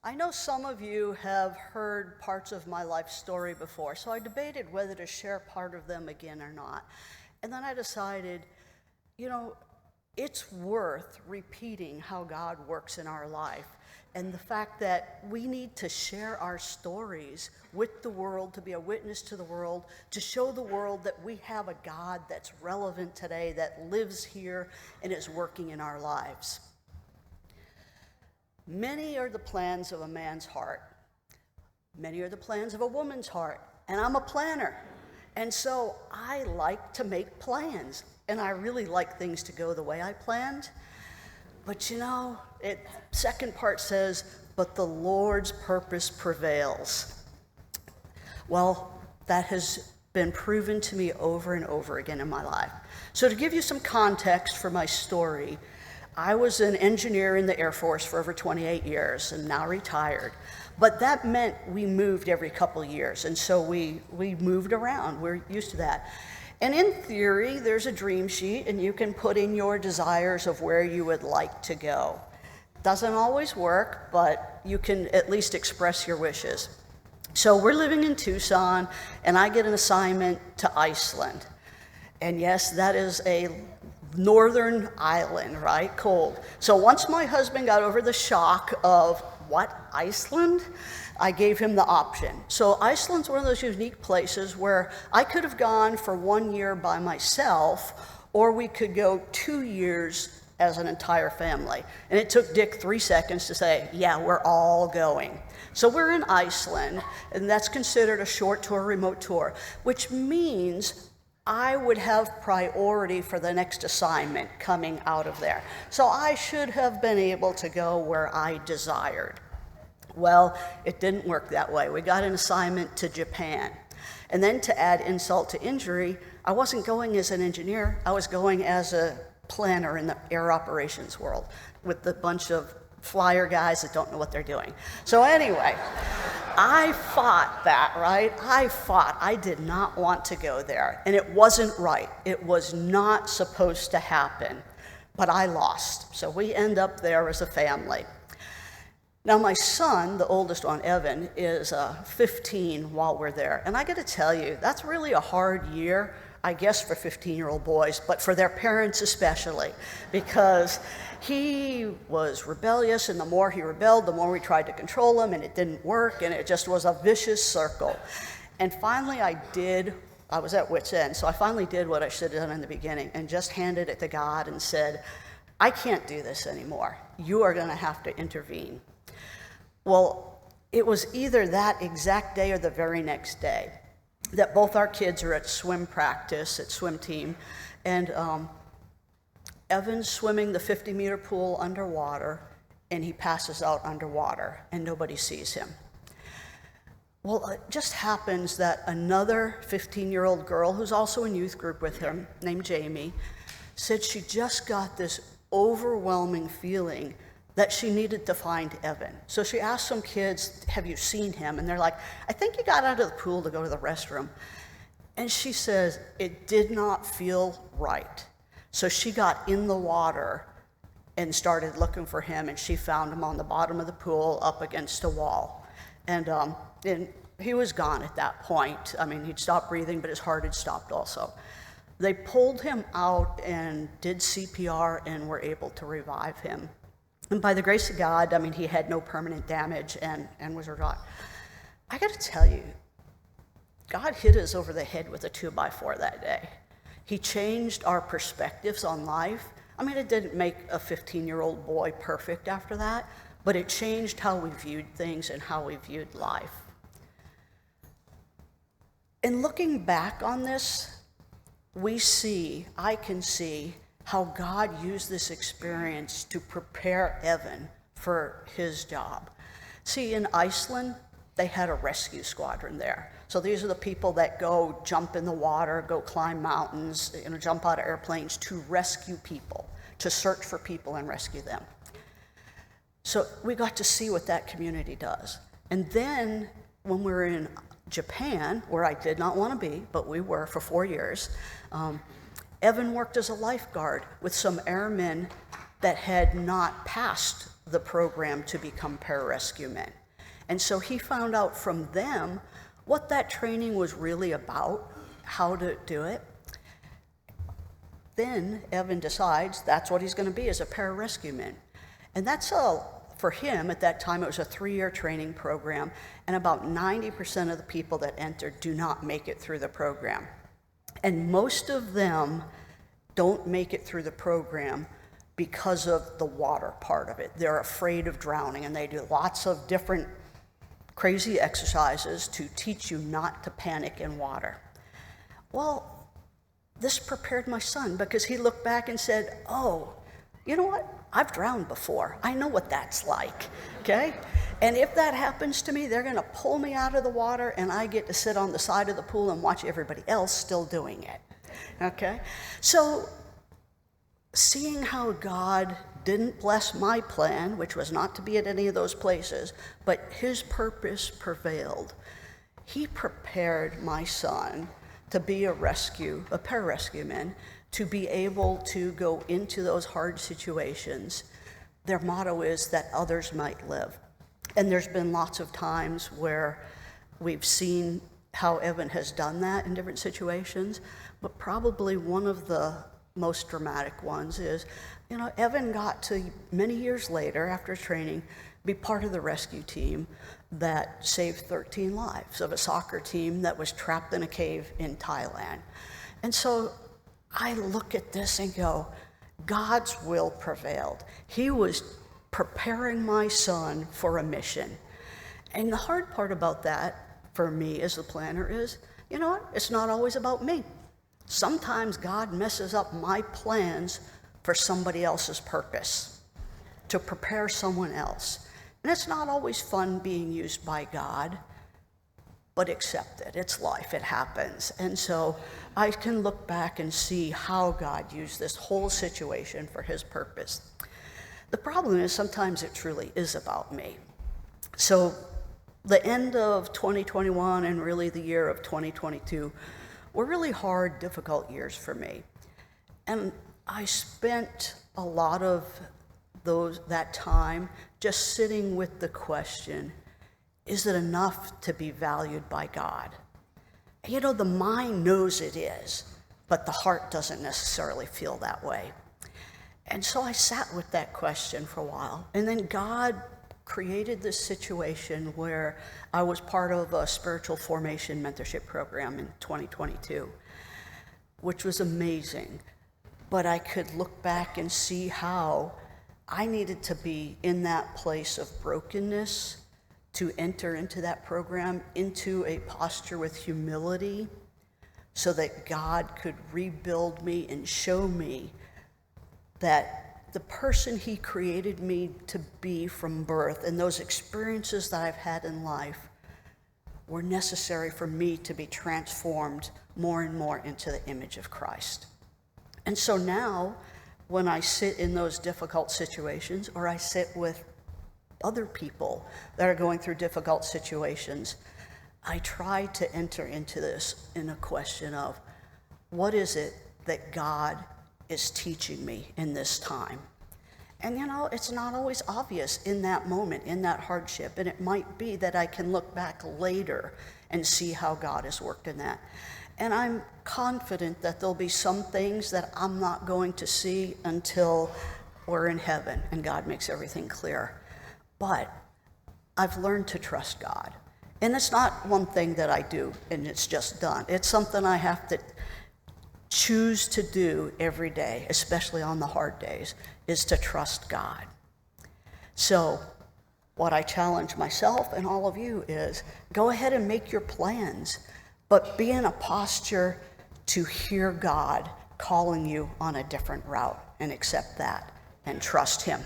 I know some of you have heard parts of my life story before, so I debated whether to share part of them again or not. And then I decided, it's worth repeating how God works in our life and the fact that we need to share our stories with the world, to be a witness to the world, to show the world that we have a God that's relevant today, that lives here and is working in our lives. Many are the plans of a man's heart. Many are the plans of a woman's heart. And I'm a planner. And so I like to make plans. And I really like things to go the way I planned. But second part says, but the Lord's purpose prevails. Well, that has been proven to me over and over again in my life. So to give you some context for my story, I was an engineer in the Air Force for over 28 years and now retired. But that meant we moved every couple years. And so we moved around. We're used to that. And in theory, there's a dream sheet and you can put in your desires of where you would like to go. Doesn't always work, but you can at least express your wishes. So we're living in Tucson and I get an assignment to Iceland. And yes, that is a northern island, right? Cold. So once my husband got over the shock of, what, Iceland? I gave him the option. So Iceland's one of those unique places where I could have gone for 1 year by myself, or we could go 2 years as an entire family. And it took Dick 3 seconds to say, yeah, we're all going. So we're in Iceland, and that's considered a short tour, remote tour, which means I would have priority for the next assignment coming out of there. So I should have been able to go where I desired. Well, it didn't work that way. We got an assignment to Japan. And then to add insult to injury, I wasn't going as an engineer. I was going as a planner in the air operations world with a bunch of flyer guys that don't know what they're doing. So anyway, I fought that, right? I did not want to go there. And it wasn't right. It was not supposed to happen. But I lost. So we end up there as a family. Now my son, the oldest one, Evan, is 15 while we're there. And I got to tell you, that's really a hard year, I guess, for 15-year-old boys, but for their parents especially, because he was rebellious, and the more he rebelled, the more we tried to control him, and it didn't work, and it just was a vicious circle. And finally I was at wit's end, so I finally did what I should have done in the beginning and just handed it to God and said, I can't do this anymore. You are going to have to intervene. Well, it was either that exact day or the very next day that both our kids are at swim practice, at swim team, and Evan's swimming the 50-meter pool underwater, and he passes out underwater, and nobody sees him. Well, it just happens that another 15-year-old girl, who's also in youth group with him, named Jamie, said she just got this overwhelming feeling that she needed to find Evan. So she asked some kids, have you seen him? And they're like, I think he got out of the pool to go to the restroom. And she says, it did not feel right. So she got in the water and started looking for him, and she found him on the bottom of the pool up against a wall. And he was gone at that point. I mean, he'd stopped breathing, but his heart had stopped also. They pulled him out and did CPR and were able to revive him. And by the grace of God, I mean, he had no permanent damage and was revived. I got to tell you, God hit us over the head with a 2x4 that day. He changed our perspectives on life. I mean, it didn't make a 15-year-old boy perfect after that, but it changed how we viewed things and how we viewed life. In looking back on this, I can see how God used this experience to prepare Evan for his job. See, in Iceland, they had a rescue squadron there. So these are the people that go jump in the water, go climb mountains, jump out of airplanes to rescue people, to search for people and rescue them. So we got to see what that community does. And then when we were in Japan, where I did not want to be, but we were for 4 years, Evan worked as a lifeguard with some airmen that had not passed the program to become pararescue men. And so he found out from them what that training was really about, how to do it. Then Evan decides that's what he's going to be, as a pararescue man. And that's for him, at that time, it was a 3-year training program, and about 90% of the people that enter do not make it through the program. And most of them don't make it through the program because of the water part of it. They're afraid of drowning, and they do lots of different crazy exercises to teach you not to panic in water. Well, this prepared my son, because he looked back and said, oh, you know what? I've drowned before. I know what that's like, okay? And if that happens to me, they're gonna pull me out of the water, and I get to sit on the side of the pool and watch everybody else still doing it, okay? So seeing how God didn't bless my plan, which was not to be at any of those places, but his purpose prevailed, he prepared my son to be a pararescue man, to be able to go into those hard situations. Their motto is that others might live. And there's been lots of times where we've seen how Evan has done that in different situations, but probably one of the most dramatic ones is, Evan got to, many years later, after training, be part of the rescue team that saved 13 lives of a soccer team that was trapped in a cave in Thailand. And so I look at this and go, God's will prevailed. He was preparing my son for a mission. And the hard part about that, for me as the planner, is, it's not always about me. Sometimes God messes up my plans for somebody else's purpose, to prepare someone else. And it's not always fun being used by God, but accept it. It's life, it happens. And so I can look back and see how God used this whole situation for his purpose. The problem is sometimes it truly is about me. So the end of 2021 and really the year of 2022 were really hard, difficult years for me. And I spent a lot of that time just sitting with the question, is it enough to be valued by God? The mind knows it is, but the heart doesn't necessarily feel that way. And so I sat with that question for a while, and then God created this situation where I was part of a spiritual formation mentorship program in 2022, which was amazing. But I could look back and see how I needed to be in that place of brokenness to enter into that program, into a posture with humility, so that God could rebuild me and show me that the person he created me to be from birth and those experiences that I've had in life were necessary for me to be transformed more and more into the image of Christ. And so now, when I sit in those difficult situations, or I sit with other people that are going through difficult situations, I try to enter into this in a question of, what is it that God is teaching me in this time? And it's not always obvious in that moment, in that hardship, and it might be that I can look back later and see how God has worked in that. And I'm confident that there'll be some things that I'm not going to see until we're in heaven and God makes everything clear. But I've learned to trust God. And it's not one thing that I do and it's just done. It's something I have to choose to do every day, especially on the hard days, is to trust God. So what I challenge myself and all of you is, go ahead and make your plans, but be in a posture to hear God calling you on a different route, and accept that and trust him.